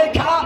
रेखा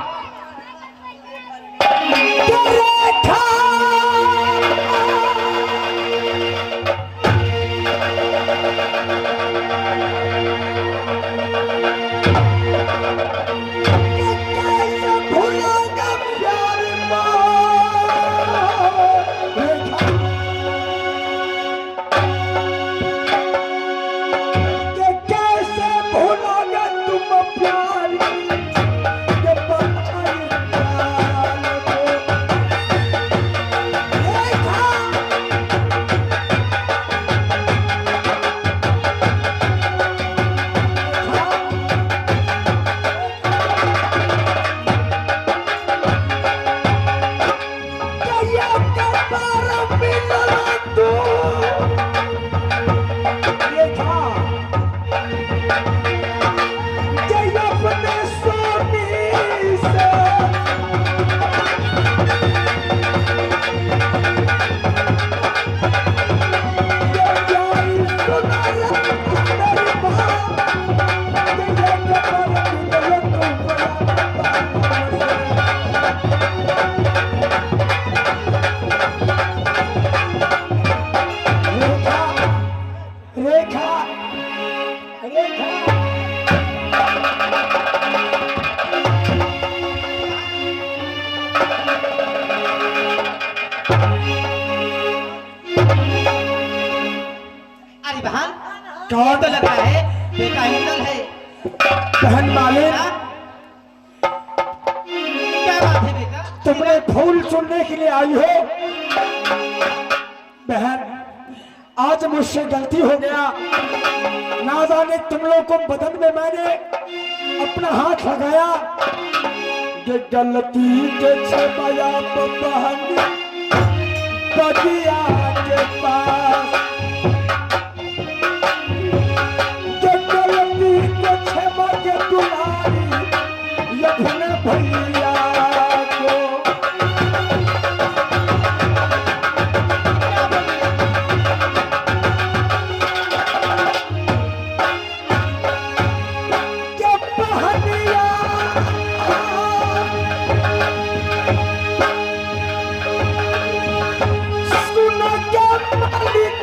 कौन तो लगा है बेटा हिंदल है बहन मालिक क्या बात है बेटा तुमने फूल चुनने के लिए आई हो बहन आज मुझसे गलती हो गया ना जाने तुम लोग को बदन में मैंने अपना हाथ लगाया ये गलती के छपाया बहन बगिया के पास भैया को जब बहनिया सुनो क्या मालिक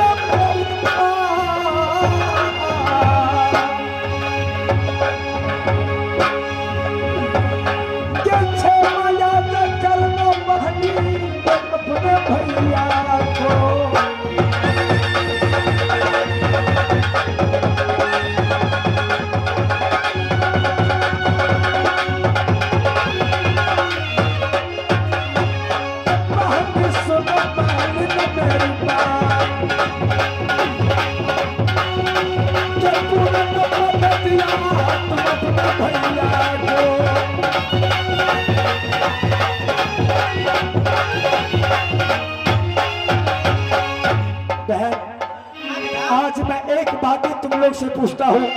आज मैं एक बात तुम लोग से पूछता हूँ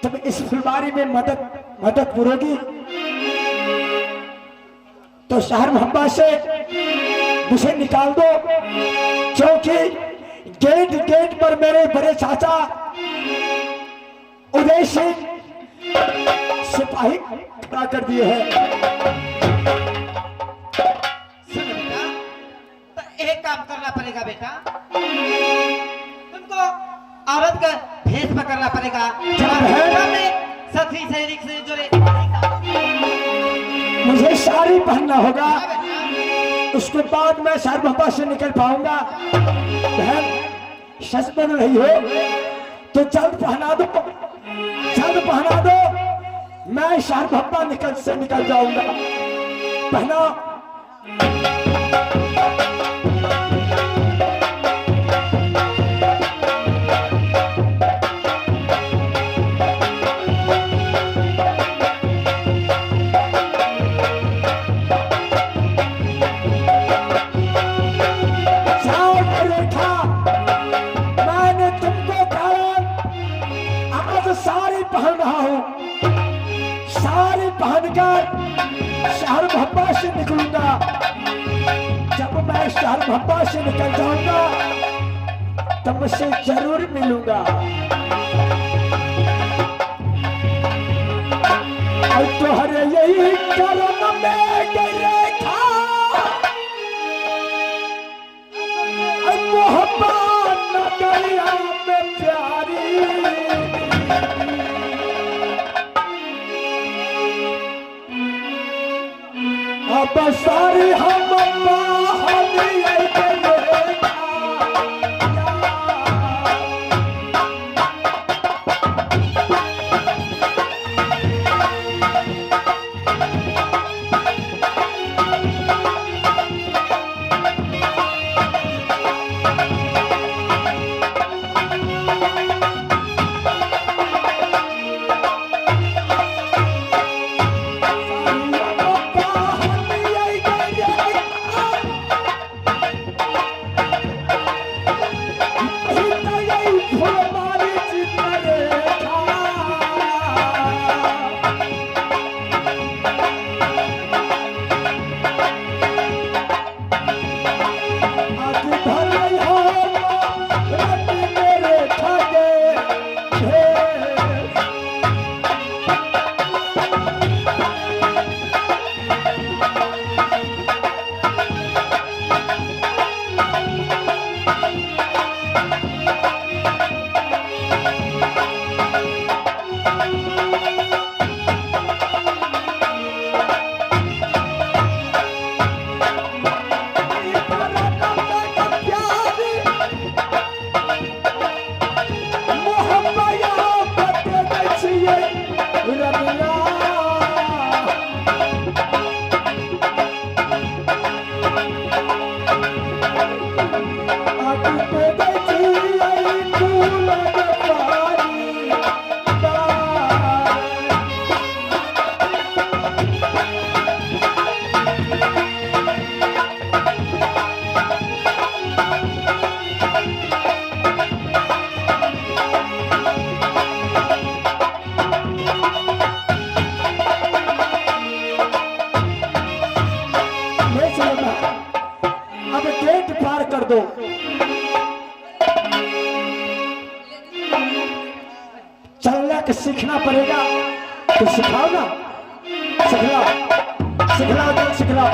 तुम इस फुलवारी में मदद करोगी तो शहर मोहब्बत से मुझे निकाल दो क्योंकि गेट पर मेरे बड़े चाचा उदय सिंह सिपाही खड़ा कर दिए हैं। सुन बेटा तो एक काम करना पड़ेगा बेटा तुमको औरत का भेष पकड़ना पड़ेगा सखी सहेली से जुड़े मुझे साड़ी पहनना होगा उसके बाद मैं शहर मोहब्बत से निकल पाऊंगा। बहन सच बन रही हो तो जल्द पहना दो मैं शहर मोहब्बत से निकल जाऊंगा। पहना पहन रहा हूं साड़ी पहनकर शहर मोहब्बत से निकलूंगा। जब मैं शहर मोहब्बत से निकल जाऊंगा तब मुझसे जरूर मिलूंगा। और तुम्हारे ये यही करम में गिरे खा मोहब्बत नगरिया में प्यारी अब सारी हम कर दो। चलना के सीखना पड़ेगा तो सिखाओ ना, सिखलाओ सिखलाओ तो सिखलाओ।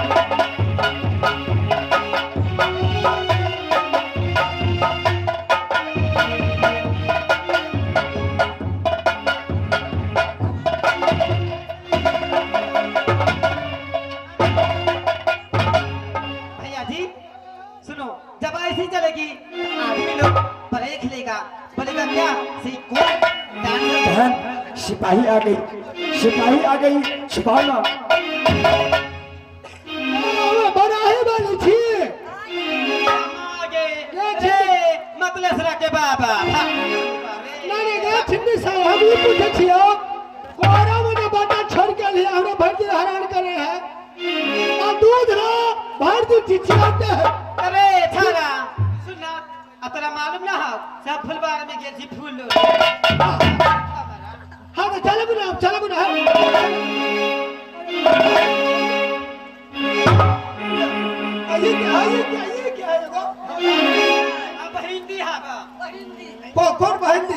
सिपाही आ गई, सिपाही आ गई, छुपाओ ना। बनाही वाली थी मतलब के बाबा नानी गे छिन्नी साहब हम ये पूछे छियो कोरा मने बाटा छोड़ के लिए हमरा भर्ती हैरान करे है आ दूध रो भर्ती चिचियाते है। अरे थारा सुनना अतरा मालूम ना हो सब फुलबार में गेल थी फूल हाँ तो चलो ना ये क्या है देखो अब हिंदी है कौन बहिंदी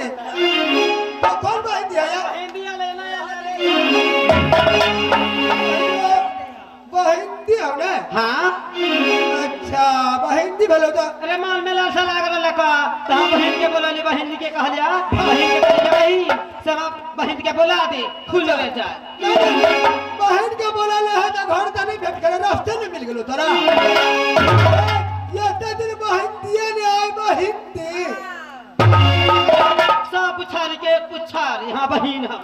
है यार हिंदी लेना बहिंदी हो ना। हाँ अच्छा बहिंदी भलो तो अरे माल मेला सा लाग रहा का तो हम बहन के बोला ले बहन के कह लिया बहन के बोले भाई सब बहन के बोला दे फूल ले जाए बहन के बोला ले है तो घर त नहीं भेट करे रास्ते में मिल गेलो तोरा ये त दिन बहिंदी ने आए बहिंदी सब पुछार के पुछार यहां बहन हम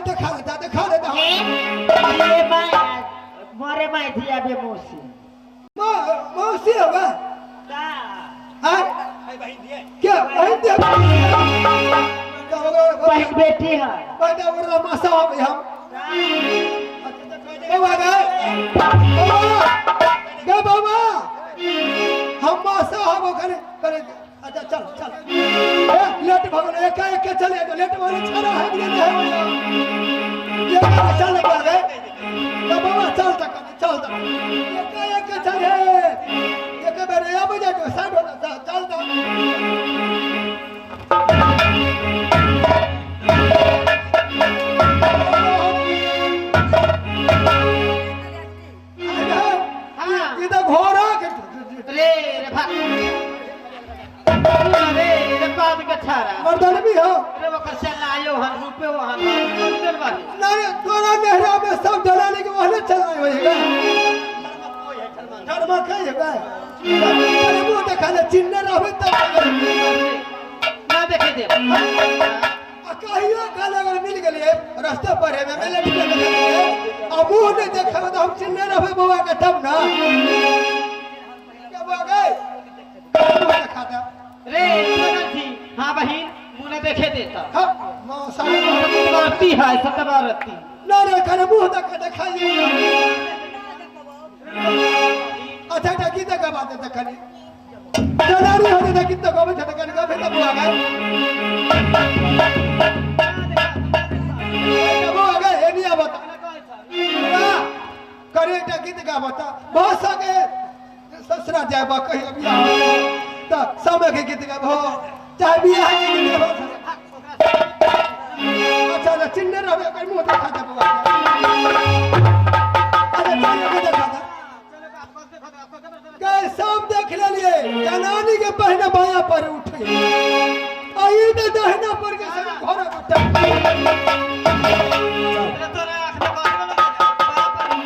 देखा लेता ये मोरे माई दिया बे मौसी मौसी होगा का हां क्या बहिंदी बहन बेटी है बड़ा बड़ा मासा हो हम बाबा हम मासा हो करे करे। अच्छा चल लेट भगन एक चले तो लेट भगन छरा है ये चल पड़ गए बाबा चल तक एक चले एक बार या बजे तो साइड होना चल कमायो हन रूपे हो हन चल बानी नहीं तोरा मेहरा में सब दलाली के वहले चलाए होएगा धर्म कहे होगा अरे वो देखा ले चिन्ह रहबे तब ना देखे दे कहियो काल अगर मिल गेलिए रास्ता पर है मैं लेट के देखलिए अब वो नहीं देखा तो हम चिन्ह रहबे बउआ के तब ना क्या हो गए देखा था रे बगल थी हां बहन मुने देखे देता हां मौसा ने बाती है सतबारती ना रे करे मुंह तक दिखाई अच्छा अच्छा की तक बात है तखनी दलाली होने तक कितना गोबे छट कर का बेटा बुआ गए वो आ गए नहीं आ बता करे टा गीत का बता बहुत आगे ससुरा जाए बा कहीं अभी आ तो समय के गीत का भो चाहे बियाह के गीत का अच्छा अच्छा चिन्ह रहे कोई मुंह दिखा दे बुआ अरे चलो के देखा था के सब देख लिए जनानी के पहने बाया पर उठ गई आई तो दहना पर के सब घर उठा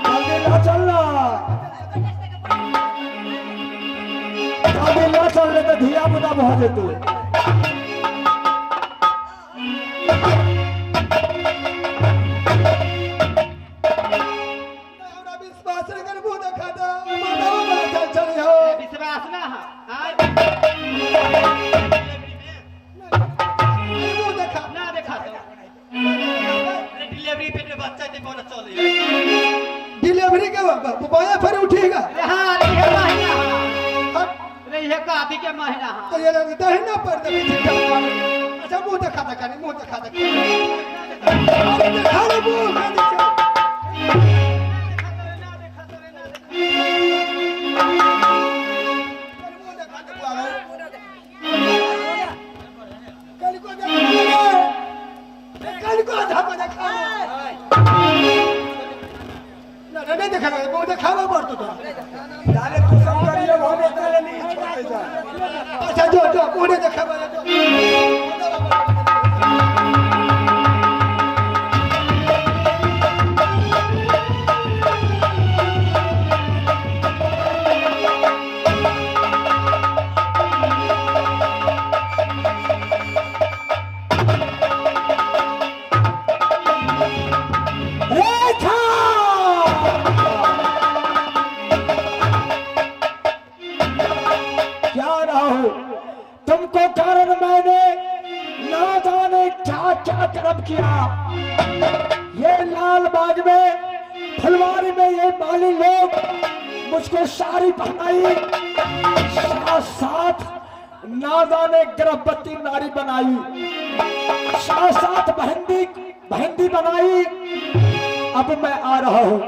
जल्दी ना चलना जल्दी ना चलने तो धिया पुता बहुत जेतु विश्वास कर मुंह देखा था मानव बड़ा चल चली हो विश्वास ना हां मुंह देखा ना देखा तो डिलीवरी पे बच्चा दे बोला चले डिलीवरी के बाया पर उठेगा हां रे महीना रे ये काती के महीना हां तो ये दहना पर दे चिट्ठा अच्छा मुंह देखा था कनी मुंह देखा था अरे देखा रे मुंह नहीं देखा वो दिखावा पड़तो तो डाले तू सब करिए वो बेटा नहीं छोड़े जा अच्छा जो कोने दिखावा तुमको कारण मैंने ना जाने क्या क्या कर्म किया। ये लाल बाग में फुलवारी में ये माली लोग मुझको साड़ी पहनाई, साथ साथ ना जाने गर्भवती नारी बनाई, साथ साथ बहंदी बनाई। अब मैं आ रहा हूं,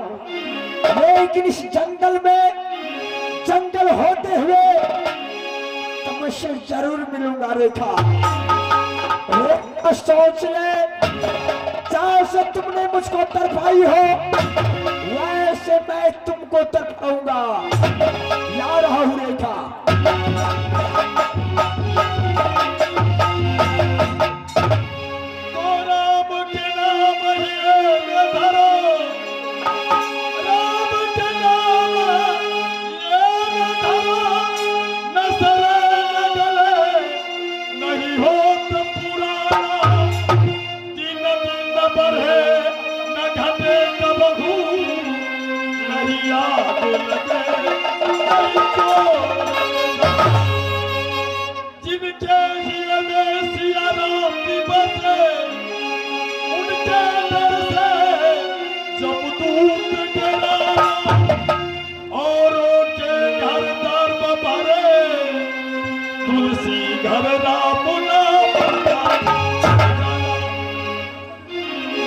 लेकिन इस जंगल में जंगल होते हुए मुझसे जरूर मिलूंगा रेखा। रेखा सोच ले, जैसे तुमने मुझको तरफाई हो वैसे मैं तुमको तरफाऊंगा। या रहा हूं रेखा। जिनके हिया में सिया राम की बसे, उनके दर से जब दूत गिरा और उनके घर दर भरे, तुलसी घर राम नाम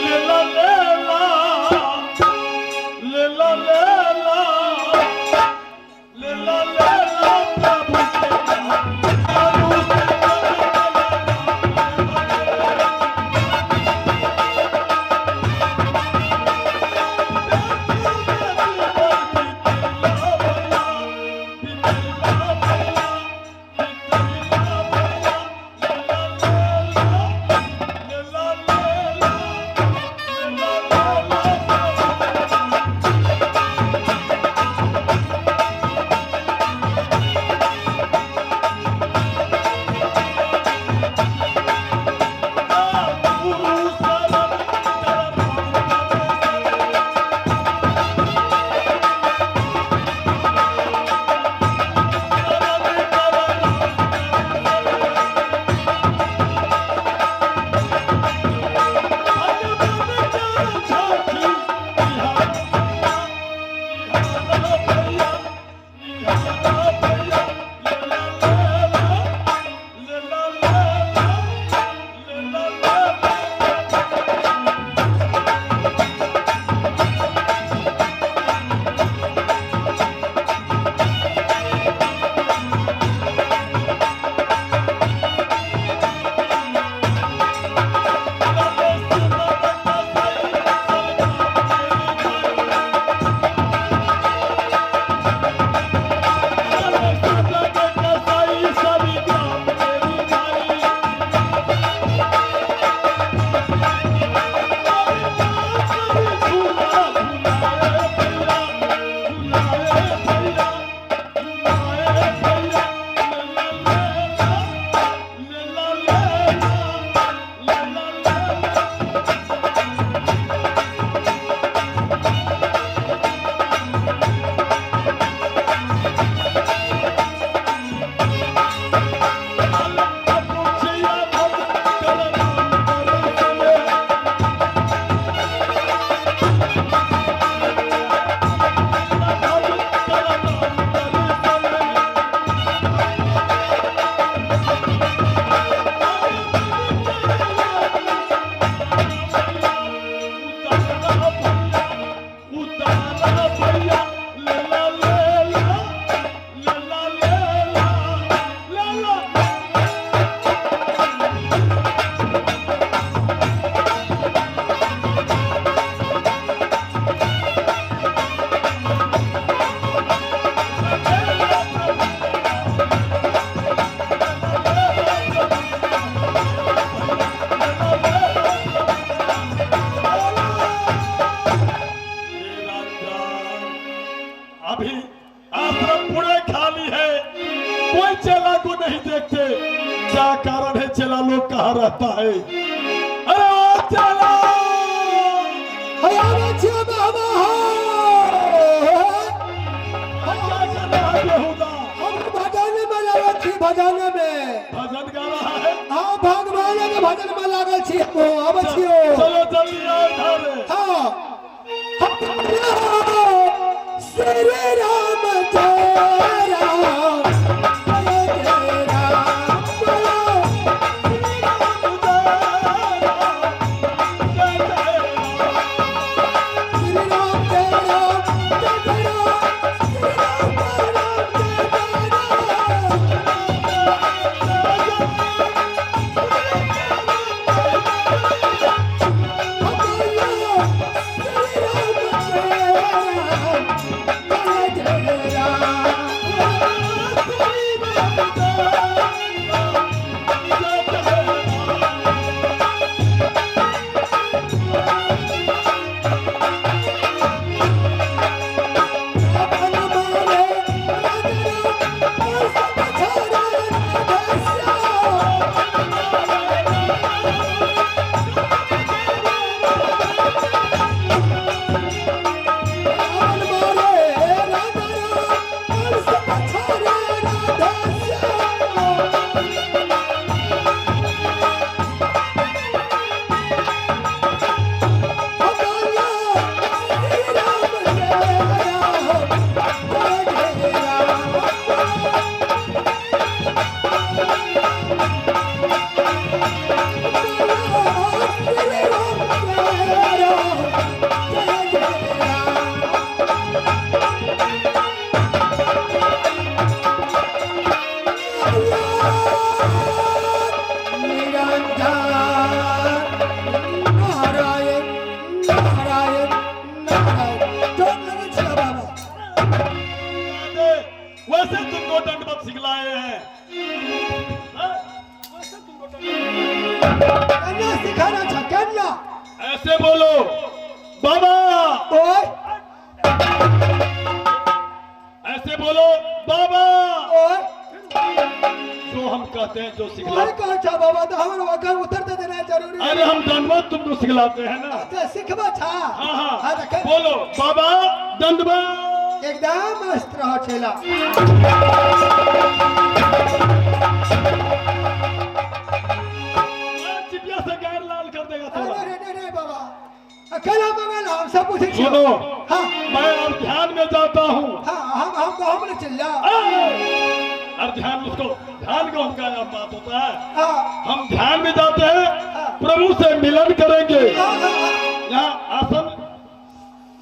लेला लेला लेला लेला लेला कहाँ रहता है? अरे ओ चला हयाना छिया बाबा क्या कर रहा है बेहुदा? हम भजन में लगा छी, भजन में। भजन गा रहा है? हाँ भगवान के भजन में लागल छी। अब छियो चलो जल्दी आओ इधर। हाँ श्री राम जय राम जय जय राम बोलो श्री राम जय राम जय जय राम श्री राम जय राम जय जय वैसे तुमको दंडवत सिखलाए हैं। हाँ? वैसे तुमको कन्या सिखाना था कन्या। ऐसे बोलो बाबा, ओए ऐसे बोलो बाबा। ओए जो हम कहते हैं, जो ओए सिखलाते कहा था बाबा तो हमारे वकार उतरते देना जरूरी है। अरे हम दंडवत तुमको सिखलाते हैं ना। अच्छा सिखबा था। हाँ हाँ हाँ देखे बोलो बाबा दंडवत। एकदम मस्त रहो चेला। चिपिया से गैर लाल कर देगा थोड़ा। नहीं बाबा अकेला मंगल हम सब पूछे सुनो, हाँ मैं अब ध्यान में जाता हूँ। हाँ हम गाँव में चल जाओ। और ध्यान उसको ध्यान का उनका बात होता है। हाँ हम ध्यान में जाते हैं, प्रभु से मिलन करेंगे। यहाँ आसन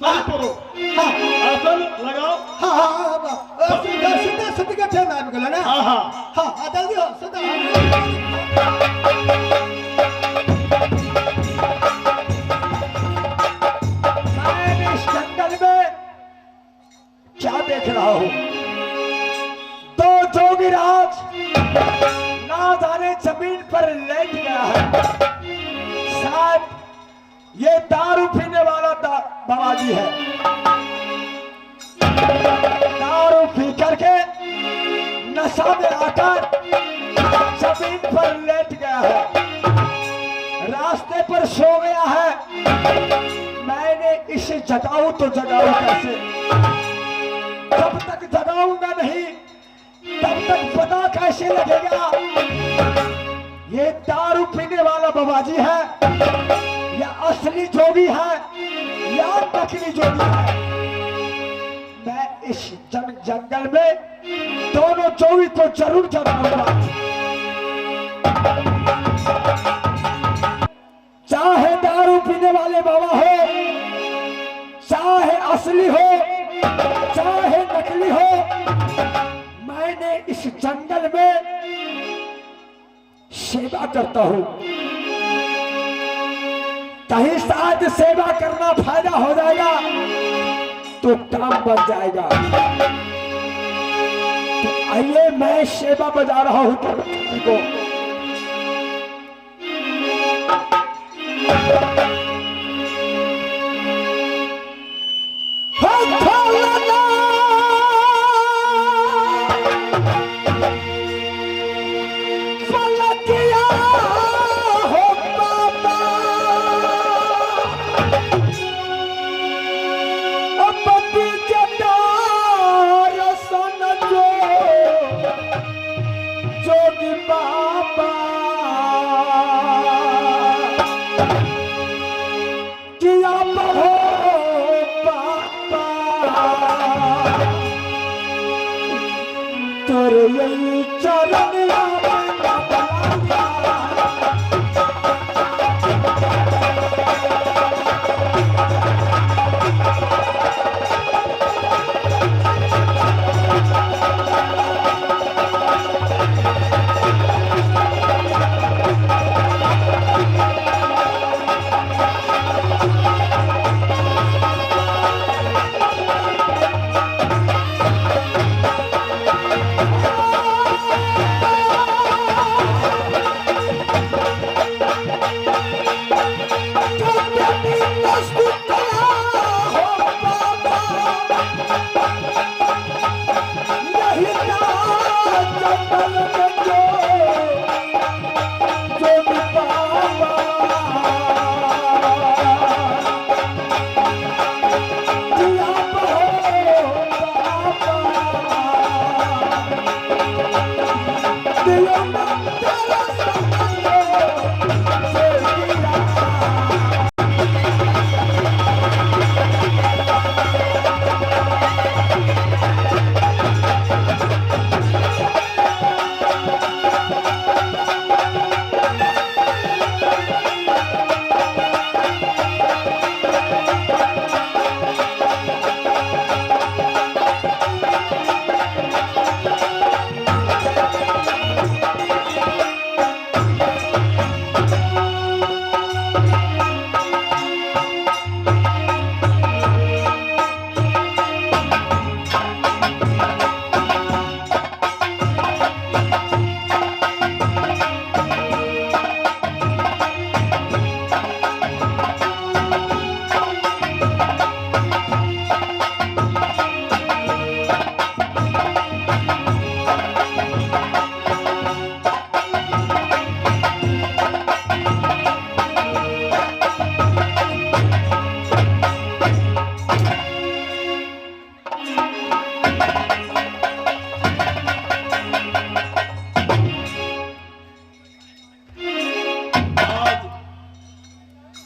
सही करो, आसन लगाओ। हाँ सीधा सीधा का टाइम आ गया ना। हाँ हाँ हाँ जल्दी हो सीधा। मैं इस जंगल में क्या देख रहा हूँ? दो जोगीराज ना जाने जमीन पर लेट गया है। शायद ये दारू पीने वाला बाबाजी है। दारू पी करके नशा में आकर जमीन पर लेट गया है, रास्ते पर सो गया है। मैंने इसे जगाऊं तो जगाऊं कैसे? जब तक जगाऊंगा नहीं तब तक पता कैसे लगेगा ये दारू पीने वाला बाबाजी है या असली जोगी है या नकली जोगी है। मैं इस जंगल में दोनों जोगी को जरूर जगाऊंगा, चाहे दारू पीने वाले बाबा हो, चाहे असली हो, चाहे नकली हो। मैंने इस जंगल में सेवा करता हूं, कहीं शायद सेवा करना फायदा हो जाएगा तो काम बन जाएगा। तो आइए मैं सेवा बजा रहा हूं तुमको। किया हो बाबा तेरे यही चरण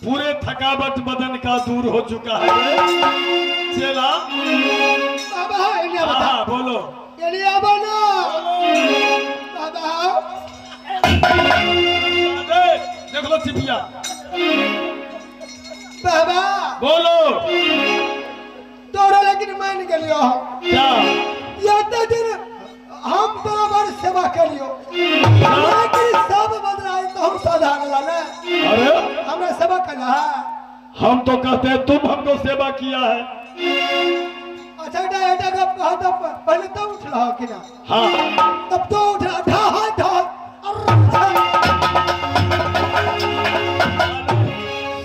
पूरे थकावट बदन का दूर हो चुका है चला। बाबा इन्हें बता हाँ बोलो। इन्हें बना बाबा देख लो चिपिया बाबा बोलो। तोड़ा लेकिन मान के लियो क्या या तो दिन हम बराबर सेवा करियो लेकिन सब बदलाए तो हम साधारण लाना अरे हमने सेवा करना है। हम तो कहते हैं तुम हमको सेवा किया है। अच्छा बेटा का कहा तो पहले तो उठ रहा कि ना हाँ तब तो उठ रहा था हाथ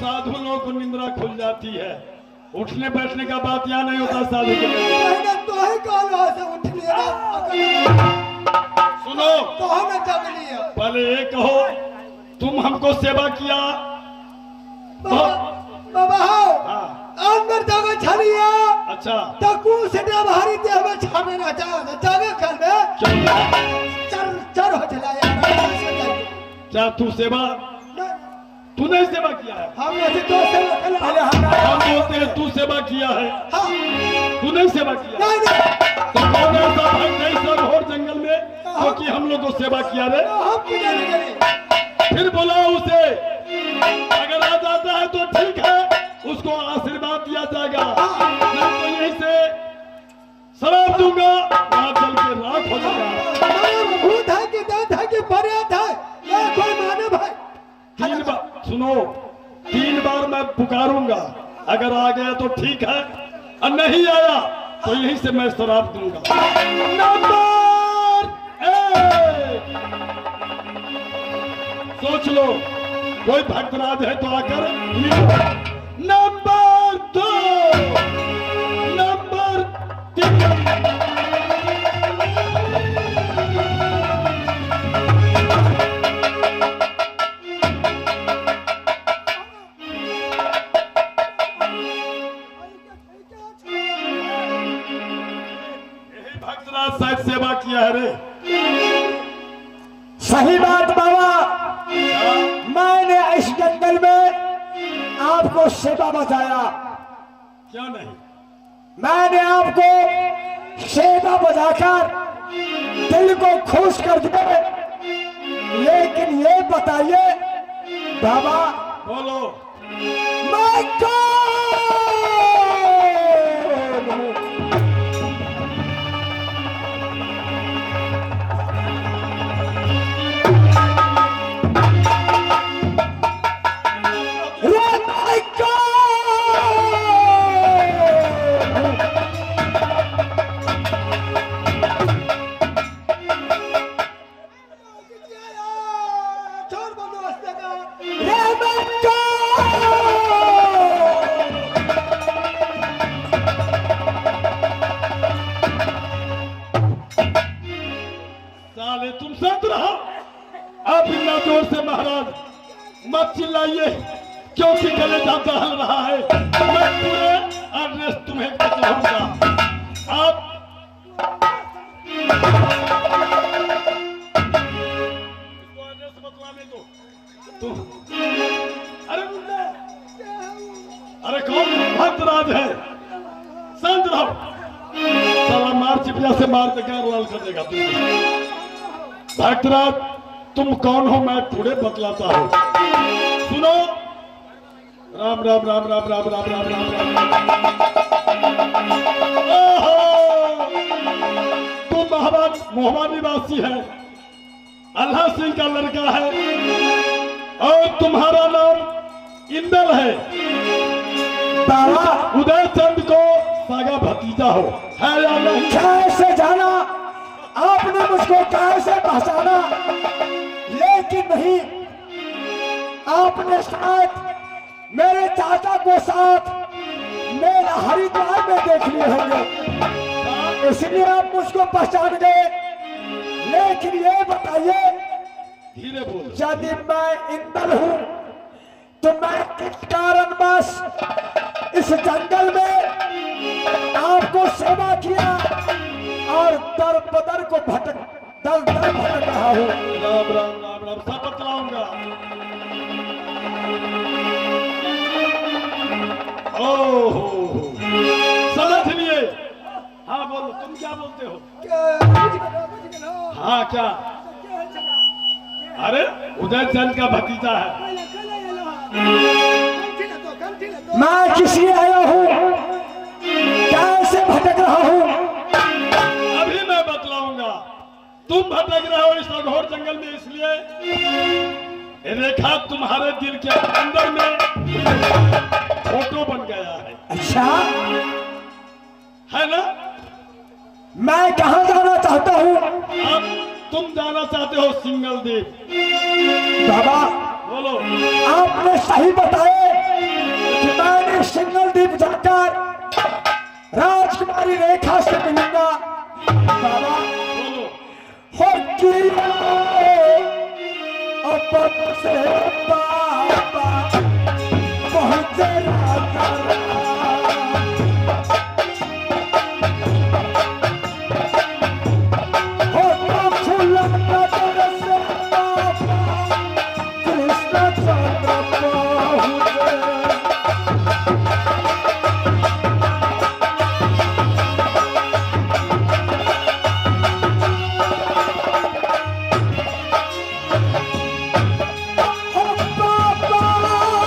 साधु लोगों को निंद्रा खुल जाती है। उठने बैठने का बात यहाँ नहीं होता साधु के लिए। पहले तो ही कॉल वहां से उठ लिया सुनो तो हम जग लिया पहले ये कहो तुम हमको सेवा किया। बाबा हाँ अंदर जगह छलिया अच्छा तकू से भारी देह में छाने ना जगह कर दे चर चर हो चला यार क्या तू सेवा तूने सेवा किया है। हम ऐसे तो सेवा कर पहले हम बोलते हैं तू सेवा किया है हां तूने सेवा किया। नहीं नहीं तो कौन ऐसा भाई नहीं सब और जंगल में क्योंकि हम लोग को सेवा किया रे। हम किधर गए फिर बुलाओ उसे अगर आ जाता है तो ठीक है उसको आशीर्वाद दिया जाएगा नहीं तो यहीं से शराब दूंगा वहां चल के राख हो जाएगा। भूत है कि दंत है कि बरियात है ये कोई माने भाई 3 बार सुनो 3 बार मैं पुकारूंगा अगर आ गया तो ठीक है और नहीं आया तो यहीं से मैं शराब दूंगा। नंबर 1 सोच लो कोई भक्तराज है तो आकर नंबर 2 नंबर 3 भक्तराज साहब सेवा किया है रे। सही बात बाबा। मैंने इस जंगल में आपको सेवा बजाया, क्या नहीं? मैंने आपको सेवा बजाकर दिल को खुश कर दिया, लेकिन ये बताइए बाबा, बोलो। मैं कौन हूं? रे मैं कौन हूं? छोड़ बंदोबस्त का। रे मैं कौन? साले तुम शांत रहो। आप इतना जोर से महाराज मत चिल्लाइए, क्योंकि गले जाता हल रहा है। मैं पूरे एड्रेस तुम्हें बतलाऊंगा। आप इसको एड्रेस बतलाने दो। तुम अरे मुन्ना, अरे कौन भक्तराज है? शांत रहो। साला मार चिपिया से मार के गार लाल कर देगा तुमको। भक्तराज तुम कौन हो मैं पूरे बतलाता हूँ। सुनो। राम राम राम राम राम राम राम राम राम। ओहो, तुम मोहबा निवासी है, अल्लाह सिंह का लड़का है, और तुम्हारा नाम इंदल है। बाबा उदय चंद को सागा भतीजा हो, है या नहीं? कैसे जाना आपने मुझको, कैसे पहचाना? लेकिन नहीं, आपने शायद मेरे चाचा को साथ मेरा हरिद्वार में देख लिए होंगे, इसलिए आप मुझको पहचान गए। लेकिन ये बताइए, धीरे बोलो। यदि मैं इंदल हूं तो मैं किस कारणवश इस जंगल में आपको सेवा किया और दर बदर को भटक रहा हूं? राम राम राम राम, सब बतलाऊंगा। ओहो, समझ लिए। हाँ बोलो, तुम क्या बोलते हो? हाँ क्या? अरे उदय चंद का भतीजा है। मैं किसी आया हूं, कैसे भटक रहा हूं? अभी मैं बतलाऊंगा। तुम भटक रहे हो इस अघोर जंगल में इसलिए रेखा तुम्हारे दिल के अंदर में फोटो बन गया है। अच्छा, है ना? मैं कहां जाना चाहता हूं? अब तुम जाना चाहते हो सिंगल द्वीप। बाबा बोलो। आपने सही बताए कि मैंने सिंगल द्वीप जाकर राजकुमारी रेखा से मिलूंगा। बाबा बोलो। हो किया अपन से पापा पहुंचे राजा हो तो फूला नजर से पापा कृष्ण चंद्र पहुंचे। Oh, Papa!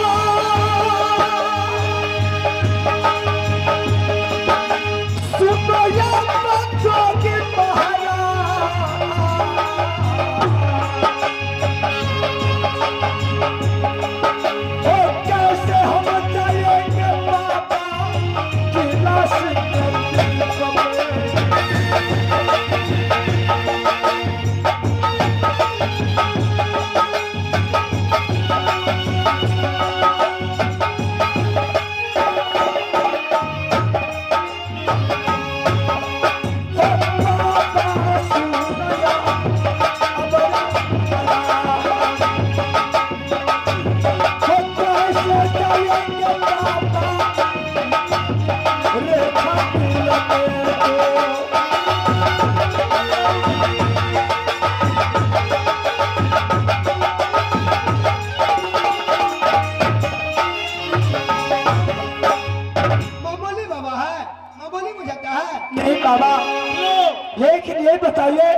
नहीं बाबा, लो, लेकिन ये बताइए,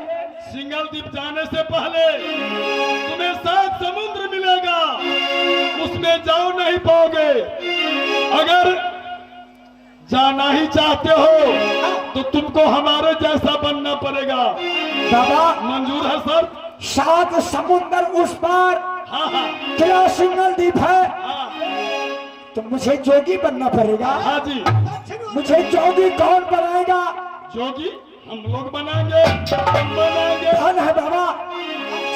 सिंगल द्वीप जाने से पहले तुम्हें 7 समुद्र मिलेगा, उसमें जाओ नहीं पाओगे। अगर जाना ही चाहते हो तो तुमको हमारे जैसा बनना पड़ेगा। बाबा मंजूर है सर? 7 समुद्र उस पार हाँ हाँ क्या सिंगल द्वीप है, हाँ तो मुझे जोगी बनना पड़ेगा। हाँ जी, मुझे जोगी कौन बनाएगा? जोगी हम लोग बनाएंगे, हम बनाएंगे। धन है बाबा,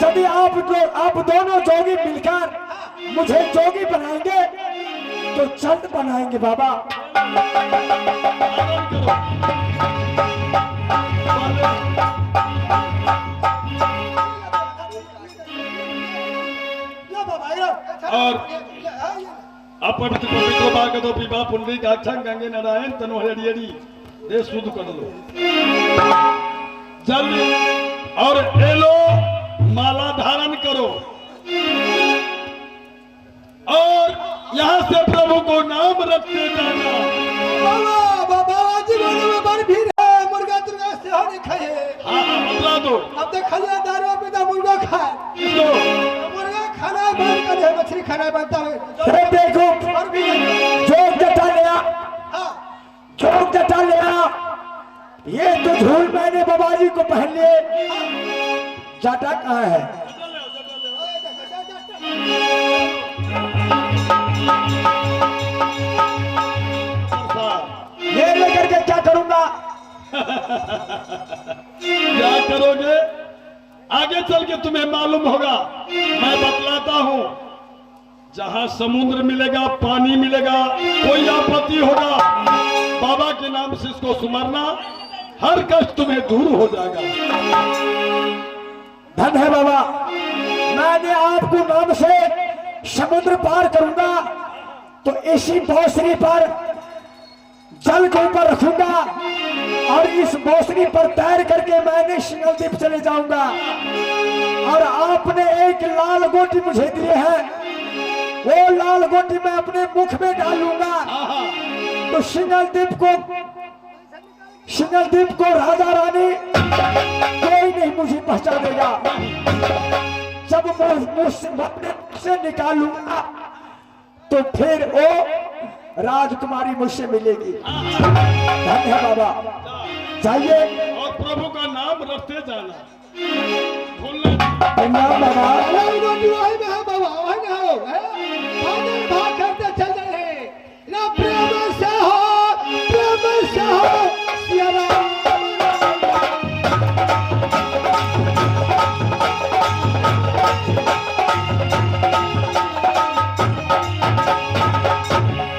यदि आप दोनों जोगी मिलकर मुझे जोगी बनाएंगे तो जल्द बनाएंगे बाबा। आराम करो। और अपवित्र पवित्र भागवतो विवाह पुंडरी काक्षं गंगे नारायण तनु हरियरी दे शुद्ध कर लो जल्दी। और ये लो माला धारण करो और यहाँ से प्रभु को नाम रखते जाना। बाबा जी बोले में बड़ भीड़ है, मुर्गा तुर्गा से हो नहीं खाए। हाँ हाँ बतला दो। अब देख लिया दारू पीता मुर्गा खाए, किसको? मुर्गा खाना बंद कर दे, मछली खाना बनता है। अरे देखो, और भी है। जोग जटा लिया, हाँ जोग जटा लिया, ये तो झूल मैंने बाबा जी को पहन लिए, जटा कहाँ है? ये लेकर के क्या करूंगा? क्या करोगे आगे चल के तुम्हें मालूम होगा। मैं बतलाता हूँ, जहाँ समुद्र मिलेगा, पानी मिलेगा, कोई आपत्ति होगा, बाबा के नाम से इसको सुमरना, हर कष्ट तुम्हें दूर हो जाएगा। धन है बाबा, मैंने आपको नाम से समुद्र पार करूंगा तो इसी बौसरी पर जल के ऊपर रखूंगा और इस बौसरी पर तैर करके मैंने सिंगल द्वीप चले जाऊंगा। और आपने एक लाल गोटी मुझे दिए है, वो लाल गोटी मैं अपने मुख में डालूंगा तो सिंगल द्वीप को राजा रानी कोई नहीं मुझे पहचानेगा। जब मुझसे निकालूंगा तो फिर वो राजकुमारी मुझसे मिलेगी। धन्य है बाबा, जाइए। और प्रभु का नाम रखते जाना, भूलना प्रणाम बाबा। लाल गोटी